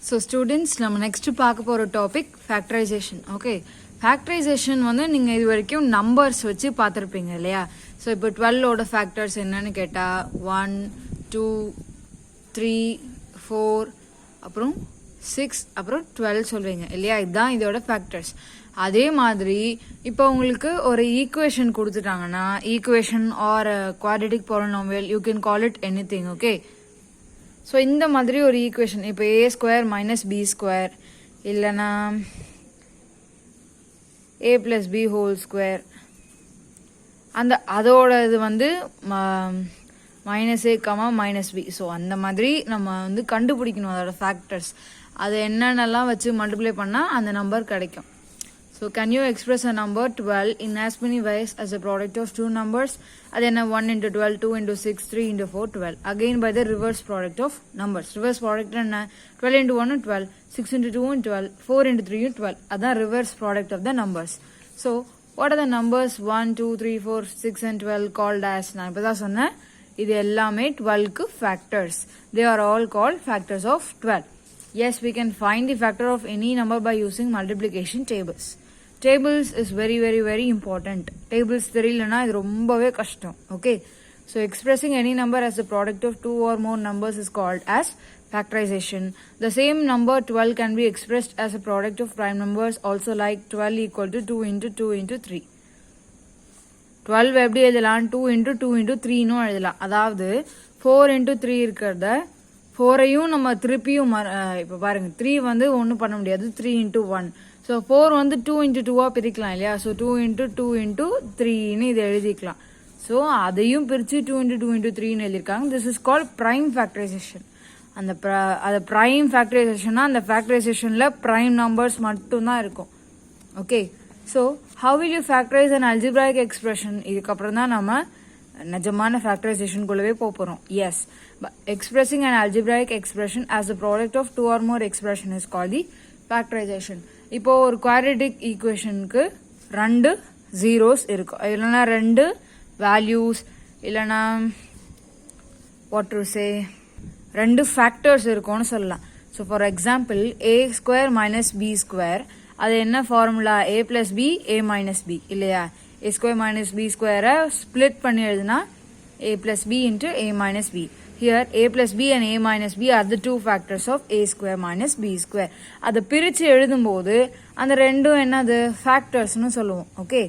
So students, நம்ம next பார்க்க போற topic factorization. Okay. Factorization வந்து நீங்க இது வரைக்கும் numbers வச்சு பார்த்திருப்பீங்க இல்லையா? So இப்போ 12 ஓட factors என்னன்னு கேட்டா 1 2 3 4 அப்புறம் 6 அப்புறம் 12 சொல்வீங்க இல்லையா? இதுதான் இதோட factors. அதே மாதிரி இப்போ உங்களுக்கு ஒரு ஈக்குவேஷன் கொடுத்துட்டாங்கன்னா equation or quadratic polynomial you can call it anything. Okay. So இந்த மாதிரி ஒரு ஈக்குவேஷன் இப்போ a square minus b square இல்லைனா a plus b whole square அதோட இது வந்து minus a comma minus b. So அந்த மாதிரி நம்ம வந்து கண்டுபிடிக்கணும் அதோட ஃபேக்டர்ஸ். அதை என்னென்னலாம் வச்சு மல்டிப்ளை பண்ணால் அந்த நம்பர் கிடைக்கும். So can you express a number 12 in as many ways as a product of two numbers? Then 1 into 12, 2 into 6, 3 into 4, 12. Again by the reverse product of numbers. Reverse product and 12 into 1 and 12, 6 into 2 and 12, 4 into 3 and 12. That's reverse product of the numbers. So what are the numbers 1, 2, 3, 4, 6 and 12 called as? நான் இப்ப தான் சொன்னேன் இது எல்லாமே 12க்கு factors. They are all called factors of 12. Yes, we can find the factor of any number by using multiplication tables. Tables is very important. Tables தெரியலனா இது ரொம்பவே கஷ்டம். Okay. So expressing any number as a product of two or more numbers is called as factorization. The same number 12 can be expressed as a product of prime numbers also, like 12 equal to 2 into 2 into 3. 12 எப்படி எழுதலாம் 2 into 2 into 3 னு எழுதலாம். அதாவது 4 into 3 இருக்கிறத 4ஐயும் நம்ம திருப்பியும் இப்ப பாருங்க 3 வந்து ஒன்றும் பண்ண முடியாது 3 into 1. ஸோ 4 வந்து 2 into 2 பிரிக்கலாம் இல்லையா? ஸோ 2 into 2 into 3ன்னு இதை எழுதிக்கலாம். ஸோ அதையும் பிரித்து 2 into 2 into 3ன்னு எழுதியிருக்காங்க. This is called prime factorisation. அது ப்ரைம் ஃபேக்டரைசேஷன்னா அந்த ஃபேக்டரைசேஷனில் ப்ரைம் நம்பர்ஸ் மட்டும்தான் இருக்கும். Okay. So how will you factorise and algebraic expression? இதுக்கப்புறம் தான் நம்ம நிஜமான ஃபேக்டரைசேஷனுக்குள்ளவே போகிறோம். Yes, expressing and algebraic expression as a product of two or more expression is called the factorisation. இப்போ ஒரு குவாட்ரேட்டிக் ஈக்குவேஷனுக்கு 2 ஜீரோஸ் இருக்கும், இல்லைன்னா 2 வேல்யூஸ், இல்லைன்னா வாட் டு சே 2 ஃபேக்டர்ஸ் இருக்கும்னு சொல்லலாம். So for example a square minus b square, அது என்ன formula? A plus b a minus b இல்லையா? ஏ ஸ்கொயர் மைனஸ் பி ஸ்கொயரை ஸ்பிளிட் பண்ணி எழுதுனா a plus b into a minus b. Here a plus b and a minus b are the two factors of a square minus b square. அதை பிரிச்சு எழுதும்போது அந்த ரெண்டும் என்னது ஃபேக்டர்ஸ்னு சொல்லுவோம். ஓகே.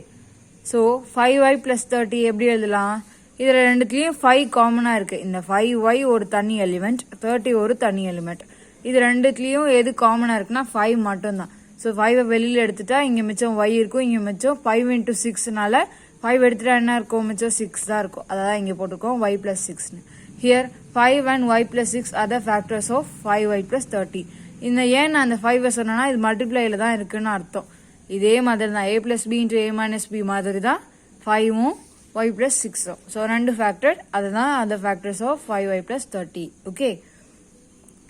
ஸோ 5y plus 30 எப்படி எழுதலாம்? இதில் ரெண்டுத்துலேயும் 5 காமனாக இருக்கு. இந்த 5y ஒரு தனி எலிமெண்ட், 30 ஒரு தனி எலிமெண்ட். இது ரெண்டுத்துலேயும் எது காமனாக இருக்குன்னா 5 மட்டும்தான். ஸோ 5 வெளியில் எடுத்துட்டா இங்கே மிச்சம் y இருக்கும், இங்கே மிச்சம் 5 into 6னால 5 எடுத்துட்டா என்ன இருக்கும்? மிச்சம் 6 தான் இருக்கும். அதான் இங்கே போட்டிருக்கோம் y plus 6ன்னு. Here 5 and y plus 6 are the factors of 5y plus 30. இந்த ஏன் அந்த 5 சொன்னா இது மல்டிப்ளைல தான் இருக்குன்னு அர்த்தம். இதே மாதிரி தான் a plus b into a minus b மாதிரி தான் 5ம் y plus 6ம். ஸோ 2 ஃபேக்டர், அதுதான் அந்த factors of 5y plus 30. Okay.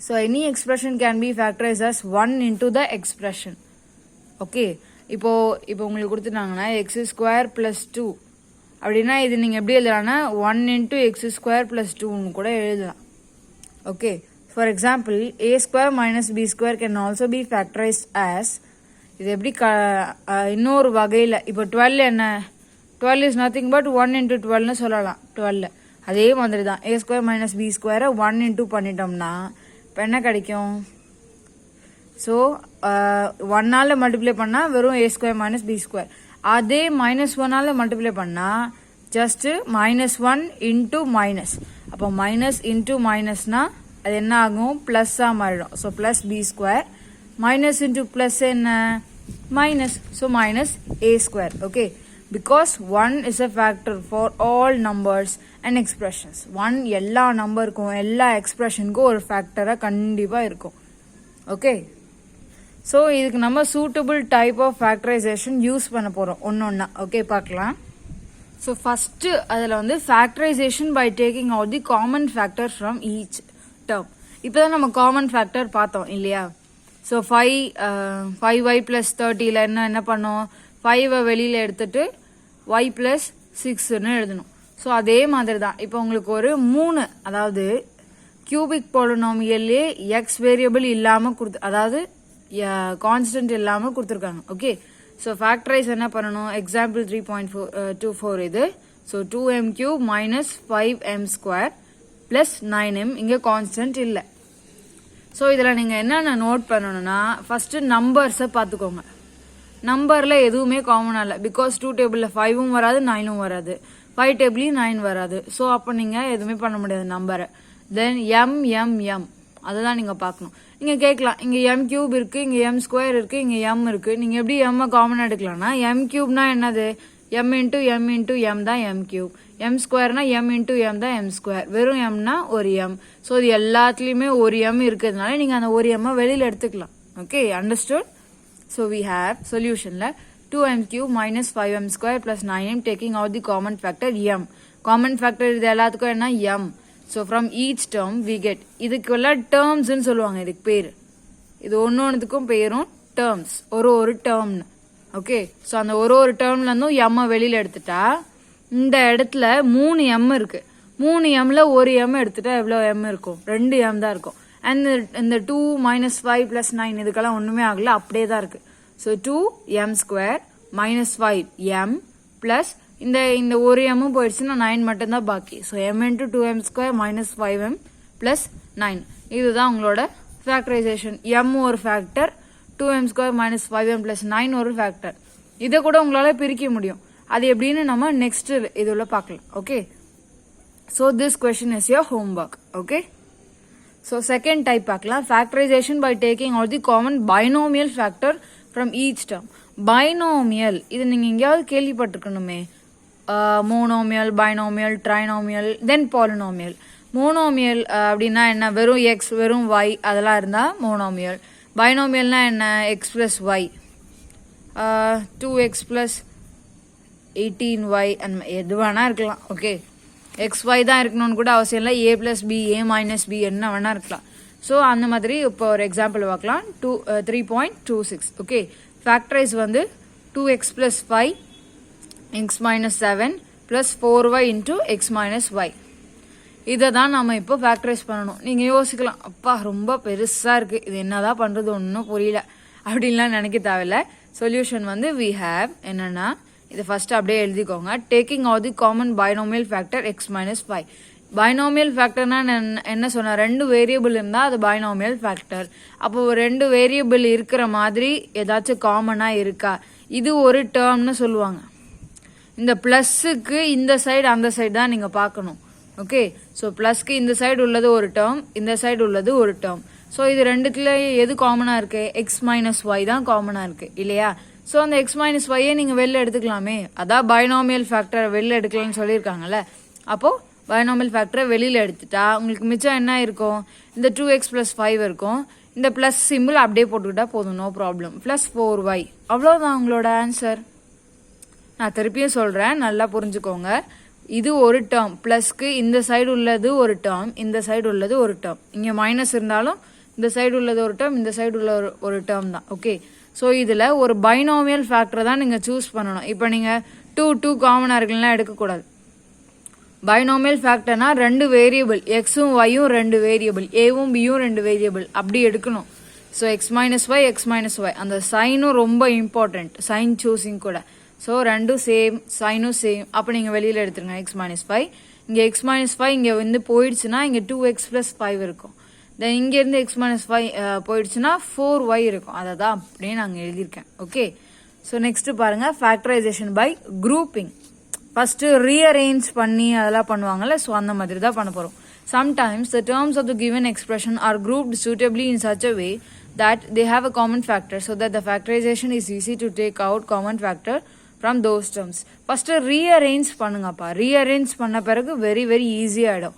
So any expression can be factorise as 1 into the expression. Okay. இப்போ உங்களுக்கு கொடுத்துட்டாங்கன்னா x square plus 2 அப்படின்னா இது நீங்கள் எப்படி எழுதலாம்னா 1 into x square plus 2ன்னு கூட எழுதலாம். Okay. For example a square minus b square can also be factorized as, இது எப்படி இன்னொரு வகையில் இப்போ 12 என்ன? 12 is nothing but 1 into 12ன்னு சொல்லலாம். 12 அதே மாதிரி தான் a square minus b square 1 into பண்ணிட்டோம்னா இப்போ என்ன கிடைக்கும்? ஸோ 1ஆல் மல்டிப்ளை பண்ணால் வெறும் a square minus b square. அதே -1ஆல் மல்டிப்ளை பண்ணா ஜஸ்ட் -1 இன்டூ மைனஸ். அப்போ மைனஸ் இன்டூ மைனஸ்னா அது என்ன ஆகும்? பிளஸ்ஸாக மாறிடும். So plus b square, minus into plus என்ன? Minus. So minus a square. Okay. Because 1 is a factor for all numbers and expressions. 1 எல்லா நம்பருக்கும் எல்லா எக்ஸ்பிரஷனுக்கும் ஒரு ஃபேக்டராக கண்டிப்பாக இருக்கும். ஓகே. ஸோ இதுக்கு நம்ம suitable type of factorisation use பண்ண போகிறோம் ஒன்னொன்னா. ஓகே, பார்க்கலாம். ஸோ ஃபஸ்ட்டு அதில் வந்து factorisation by taking out the common factor from each term. இப்போ தான் நம்ம காமன் ஃபேக்டர் பார்த்தோம் இல்லையா? ஸோ 5y plus 30ல என்ன பண்ணோம்? 5 வெளியில் எடுத்துட்டு y plus 6ன்னு எழுதணும். ஸோ அதே மாதிரி தான் இப்போ உங்களுக்கு ஒரு 3, அதாவது கியூபிக் பாலினாமியல்லே எக்ஸ் வேரியபிள் இல்லாமல் அதாவது கான்ஸ்டன்ட் இல்லாமல் கொடுத்துருக்காங்க. ஓகே, ஸோ ஃபேக்டரைஸ் என்ன பண்ணணும்? எக்ஸாம்பிள் 3.24 இது. So 2m³ minus 5m² plus 9m. இங்கே கான்ஸ்டன்ட் இல்லை. ஸோ இதில் நீங்கள் என்னென்ன நோட் பண்ணணும்னா, ஃபஸ்ட்டு நம்பர்ஸை பார்த்துக்கோங்க. நம்பரில் எதுவுமே காமனாக இல்லை. பிகாஸ் 2 டேபிளில் 5ம் வராது 9ம் வராது, 5 டேபிளையும் 9 வராது. ஸோ அப்போ நீங்கள் எதுவுமே பண்ண முடியாது நம்பரை. தென் எம் அதை நீங்கள் பார்க்கணும். நீங்கள் கேட்கலாம், இங்கே m³ இருக்குது, இங்கே m² இருக்குது, இங்கே m இருக்குது. நீங்கள் எப்படி m காமனாக எடுக்கலாம்னா, m³ என்னது? m இன்ட்டு m தான் m³. m²னா m இன்ட்டு m தான் m². வெறும் mனா ஒரு m. ஸோ இது எல்லாத்துலேயுமே ஒரு m இருக்கிறதுனால நீங்கள் அந்த ஒரு m வெளியில் எடுத்துக்கலாம். Okay, understood? So we have சொல்யூஷனில் 2m³ minus 5m² plus 9m taking out the common factor m. Common factor இது எல்லாத்துக்கும் என்ன? m. So from each term we get, இதுக்கு எல்லாம் டேர்ம்ஸ்ன்னு சொல்லுவாங்க. இதுக்கு பேர், இது ஒன்னொன்னுக்கும் பேரும் டேர்ம்ஸ், ஒரு டேர்ம்னு. ஓகே, ஸோ அந்த ஒரு டேர்ம்லேருந்தும் m வெளியில் எடுத்துட்டா இந்த இடத்துல 3 m இருக்கு. 3 mல ஒரு m எடுத்துட்டா எவ்வளோ m இருக்கும்? 2 m தான் இருக்கும். அண்ட் இந்த 2 minus 5 plus 9 இதுக்கெல்லாம் ஒன்றுமே ஆகல, அப்படியே தான் இருக்கு. So 2m² minus 5m plus இந்த ஒரு m போயிடுச்சுன்னா 9 மட்டும்தான் பாக்கி. So m into 2m² minus 5m plus 9. இதுதான் உங்களோட ஃபேக்டரைசேஷன். m ஒரு factor, 2m² minus 5m plus 9 ஒரு ஃபேக்டர். இதை கூட உங்களால் பிரிக்க முடியும். அது எப்படின்னு நம்ம நெக்ஸ்ட் இதுல பார்க்கலாம். Okay, so this question is your homework. Okay, so second type பார்க்கலாம். Factorisation by taking out the common binomial factor from each term. Binomial இது நீங்கள் எங்கேயாவது கேள்விப்பட்டிருக்கணுமே. Monomial, binomial, trinomial, then polynomial. Monomial அப்படின்னா என்ன? வெறும் எக்ஸ் வெறும் ஒய் அதெல்லாம் இருந்தால் மோனோமியல். பைனோமியல்னா என்ன? X plus Y, 2x plus 18y அந்த எது வேணா இருக்கலாம். ஓகே, xy தான் இருக்கணும்னு கூட அவசியம் இல்லை. a plus b, a minus b என்ன வேணா இருக்கலாம். ஸோ அந்த மாதிரி இப்போ ஒரு எக்ஸாம்பிள் பார்க்கலாம். 3.26. ஓகே, ஃபேக்டரைஸ் வந்து 2x plus 5 x minus 7 plus 4y into x minus y. இதை தான் நம்ம இப்போ ஃபேக்டரைஸ் பண்ணணும். நீங்கள் யோசிக்கலாம், அப்பா ரொம்ப பெருசாக இருக்குது, இது என்னதான் பண்ணுறது ஒன்றும் புரியல அப்படின்லாம் நினைக்க தேவையில்ல. சொல்யூஷன் வந்து வி ஹேவ் என்னன்னா, இதை ஃபர்ஸ்ட் அப்படியே எழுதிக்கோங்க. Taking of the common binomial factor x minus 5. Binomial ஃபேக்டர்னா என்ன சொன்ன? 2 வேரியபிள் இருந்தால் அது பைனோமியல் ஃபேக்டர். அப்போ 2 வேரியபிள் இருக்கிற மாதிரி ஏதாச்சும் காமனாக இருக்கா? இது ஒரு டேர்ம்னு சொல்லுவாங்க. இந்த பிளஸ்ஸுக்கு இந்த சைடு அந்த சைடு தான் நீங்கள் பார்க்கணும். ஓகே, ஸோ பிளஸ்க்கு இந்த சைடு உள்ளது ஒரு டேர்ம், இந்த சைடு உள்ளது ஒரு டேர்ம். ஸோ இது ரெண்டுத்துல எது காமனாக இருக்கு? எக்ஸ் மைனஸ் ஒய் தான் காமனாக இருக்கு இல்லையா? ஸோ அந்த எக்ஸ் மைனஸ் ஒய்யை நீங்கள் வெளில எடுத்துக்கலாமே. அதான் பைனாமியல் ஃபேக்டரை வெளில எடுக்கலாம்னு சொல்லியிருக்காங்கல்ல. அப்போது பைனாமியல் ஃபேக்டரை வெளியில் எடுத்துட்டா உங்களுக்கு மிச்சம் என்ன இருக்கும்? இந்த 2x plus 5 இருக்கும். இந்த ப்ளஸ் சிம்பிள் அப்படியே போட்டுக்கிட்டா போதும், நோ ப்ராப்ளம். ப்ளஸ் 4y, அவ்வளோதான் உங்களோட ஆன்சர். நான் திருப்பியும் சொல்கிறேன், நல்லா புரிஞ்சுக்கோங்க. இது ஒரு டேர்ம், ப்ளஸ்க்கு இந்த சைடு உள்ளது ஒரு டேர்ம், இந்த சைடு உள்ளது ஒரு டேர்ம். இங்கே மைனஸ் இருந்தாலும் இந்த சைடு உள்ளது ஒரு டேர்ம், இந்த சைடு உள்ள ஒரு டேர்ம் தான். ஓகே, ஸோ இதில் ஒரு பைனாமியல் ஃபேக்டரை தான் நீங்கள் சூஸ் பண்ணணும். இப்போ நீங்கள் 2 காமனாக இருக்குலாம் எடுக்கக்கூடாது. பைனாமியல் ஃபேக்டர்னா 2 வேரியபிள், எக்ஸும் ஒய்யும் 2 வேரியபிள், ஏவும் பியும் 2 வேரியபிள், அப்படி எடுக்கணும். So x minus y, x minus y, அந்த சைனும் ரொம்ப இம்பார்ட்டன்ட், சைன் சூஸிங் கூட. ஸோ ரெண்டும் சேம், சைனும் சேம். அப்போ நீங்கள் வெளியில் எடுத்துருங்க எக்ஸ் மைனஸ் 5. இங்கே எக்ஸ் மைனஸ் 5 இங்கே வந்து போயிடுச்சுன்னா இங்கே 2x plus 5 இருக்கும். தென் இங்கேருந்து எக்ஸ் மைனஸ் 5 போயிடுச்சுன்னா 4y இருக்கும். அதை தான் அப்படியே நாங்கள் எழுதியிருக்கேன். ஓகே, ஸோ நெக்ஸ்ட் பாருங்க, factorisation by grouping. First rearrange பண்ணி அதெல்லாம் பண்ணுவாங்கல்ல, ஸோ அந்த மாதிரி தான் பண்ண போகிறோம். Sometimes the terms of the given expression are grouped suitably in such a way that they have a common factor, so that the factorization is easy to take out common factor from those terms. First rearrange பண்ணுங்கப்பா. Rearrange பண்ண பிறகு very very easy ஆகிடும்.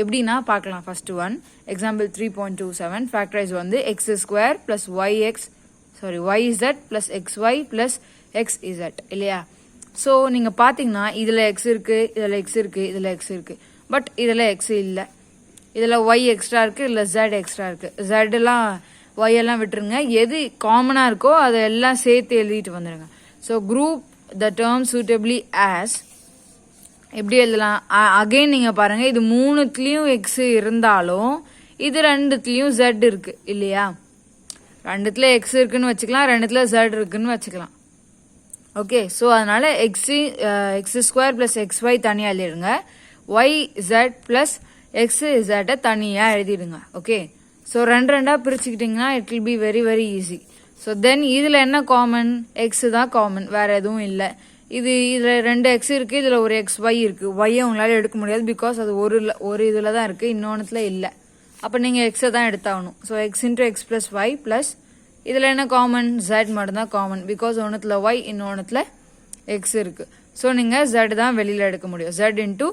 எப்படின்னா பார்க்கலாம். First one example 3.27. Factorise வந்து x² plus yz plus xy plus xz இல்லையா? So நீங்கள் பார்த்தீங்கன்னா இதில் எக்ஸ் இருக்குது, இதில் எக்ஸ் இருக்குது, இதில் எக்ஸ் இருக்குது. பட் இதில் எக்ஸ் இல்லை, இதில் ஒய் எக்ஸ்ட்ரா இருக்குது, இல்லை ஜெட் எக்ஸ்ட்ரா இருக்குது. ஜெட்டெல்லாம் ஒய்யெல்லாம் விட்டுருங்க. எது காமனாக இருக்கோ அதை எல்லாம் சேர்த்து எழுதிட்டு வந்துடுங்க. So group the term சூட்டபிளி as எப்படி எழுதலாம்? அகைன் நீங்கள் பாருங்கள், இது 3த்துலேயும் எக்ஸ் இருந்தாலும் இது 2த்துலேயும் ஜெட் இருக்குது இல்லையா? 2த்துல எக்ஸ் இருக்குன்னு வச்சுக்கலாம், 2த்துல ஜெட் இருக்குன்னு வச்சுக்கலாம். ஓகே, ஸோ அதனால் x square plus x y தனியாக எழுதிடுங்க. ஒய் ஜெட் ப்ளஸ் எக்ஸ் ஜெட்டை தனியாக எழுதிடுங்க. ஓகே, ஸோ 2 பிரிச்சுக்கிட்டிங்கன்னா it will be very very easy. So then இதில் என்ன காமன்? எக்ஸ் தான் காமன், வேறு எதுவும் இல்லை. இதில் 2 எக்ஸ் இருக்குது, இதில் ஒரு எக்ஸ் ஒய் இருக்குது. ஒய்யை உங்களால் எடுக்க முடியாது, பிகாஸ் அது ஒரு இதில் தான் இருக்குது, இன்னொன்றுத்தில் இல்லை. அப்போ நீங்கள் எக்ஸை தான் எடுத்தாகணும். So x into x plus y plus இதில் என்ன காமன்? ஜெட் மட்டும்தான் காமன், பிகாஸ் ஒன்றுத்தில் ஒய் இன்னொன்றுத்தில் எக்ஸ் இருக்குது. ஸோ நீங்கள் ஜெட் தான் வெளியில் எடுக்க முடியும். Zed into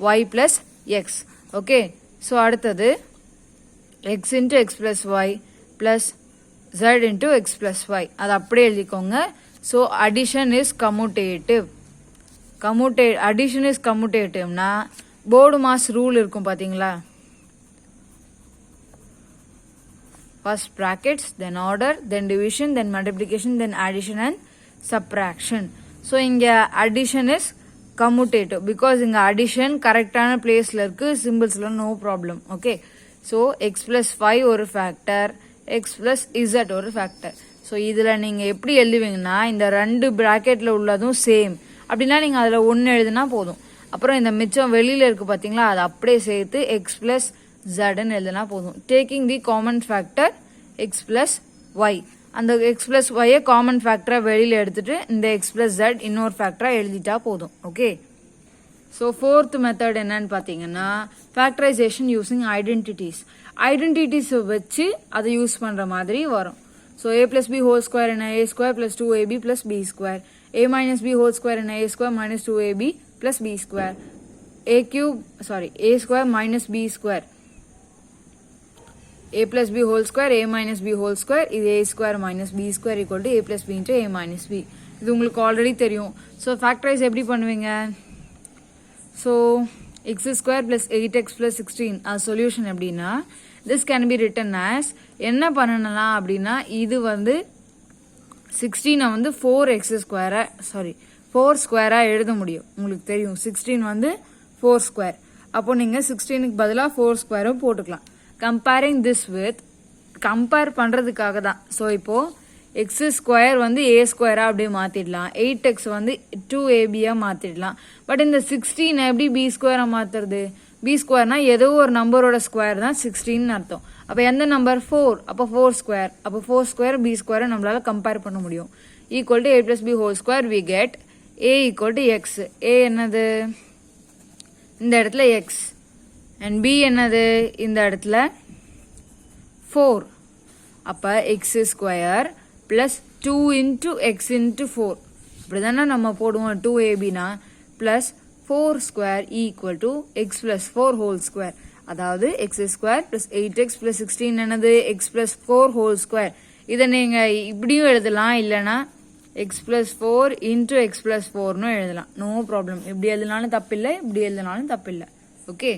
y plus x. Okay, so அடுத்தது x into x plus y plus zed into x plus y, அது அப்படியே எழுதிக்கோங்க. So addition is commutative. Addition is கம்யூட்டேட்டிவ்னா போர்டு மாஸ் ரூல் இருக்கும் பார்த்தீங்களா? First brackets, then order, then division, then multiplication, then addition and subtraction. So இங்க addition is commutative because இங்க addition கரெக்டான பிளேஸ்ல இருக்கு, சிம்பிள்ஸ்ல no problem. Okay, so x plus 5 ஒரு factor, x plus z ஒரு factor. So இதுல நீங்க எப்படி எழுதுவீங்கன்னா இந்த 2 பிராக்கெட்ல உள்ளதும் சேம் அப்படின்னா நீங்க அதுல 1 எழுதுனா போதும். அப்புறம் இந்த மிச்சம் வெளியில இருக்கு பாத்தீங்களா, அது அப்படியே சேர்த்து x plus z ன்னு எழுதுனா போதும். டேக்கிங் தி common factor x plus y, அந்த x plus y காமன் ஃபேக்டரா வெளியில எடுத்துட்டு இந்த x plus z இன்னொரு ஃபேக்டரா எழுதிட்டா போதும். ஓகே, ஸோ 4th மெத்தட் என்னன்னு பார்த்தீங்கன்னா ஃபேக்டரைசேஷன் யூசிங் ஐடென்டிட்டிஸ். ஐடென்டிட்டிஸ் வச்சு அதை யூஸ் பண்ற மாதிரி வரும். So a plus b whole square என்ன? a square plus 2ab plus b square. a minus b whole square என்ன? a square minus 2ab plus b square. a square minus b square. a plus b whole square, a minus b whole square, இது a square minus b square equal to a plus b into a minus b. இது உங்களுக்கு already தெரியும். So factorise எப்படி பண்ணுவீங்க? So x square plus 8x plus 16 அது solution எப்படின்னா this can be written as என்ன பண்ணலாம் அப்படின்னா இது வந்து 16 வந்து 4x ஸ்கொயரா 4 ஸ்கொயரா எழுத முடியும். உங்களுக்கு தெரியும் 16 வந்து 4 ஸ்கொயர். அப்போ நீங்க 16க்கு பதிலாக 4 ஸ்கொயரும் போட்டுக்கலாம். கம்பேரிங் திஸ் வித் கம்பேர் பண்றதுக்காக தான். ஸோ இப்போ எக்ஸ் ஸ்கொயர் வந்து ஏ ஸ்கொயரா அப்படியே மாத்திடலாம், 8x வந்து 2ab மாத்திடலாம். பட் இந்த 16 எப்படி பி ஸ்கொயரா மாத்துறது? பி ஸ்கொயர்னா ஏதோ ஒரு நம்பரோட ஸ்கொயர் தான் 16 அர்த்தம். அப்ப எந்த நம்பர்? 4. அப்போ 4 ஸ்கொயர். அப்போ 4 ஸ்கொயர் பி ஸ்கொயரை நம்மளால கம்பேர் பண்ண முடியும். Equal to a plus b whole square we get a equal to x. A என்னது? இந்த இடத்துல எக்ஸ். and b என்னது? இந்த இடத்துல 4. அப்ப x square plus 2 into x into 4 இப்படிதானே நம்ம போடுவோம் 2abனா plus 4 square equal to x plus 4 whole square. அதாவது x square plus 8x plus 16 என்னது? x plus 4 whole square. இதை நீங்க இப்படியும் எழுதலாம், இல்லைன்னா x plus 4 into x plus 4னு எழுதலாம். No problem. இப்படி எழுதினாலும் தப்பில்லை, இப்படி எழுதினாலும் தப்பில்லை. ஓகே.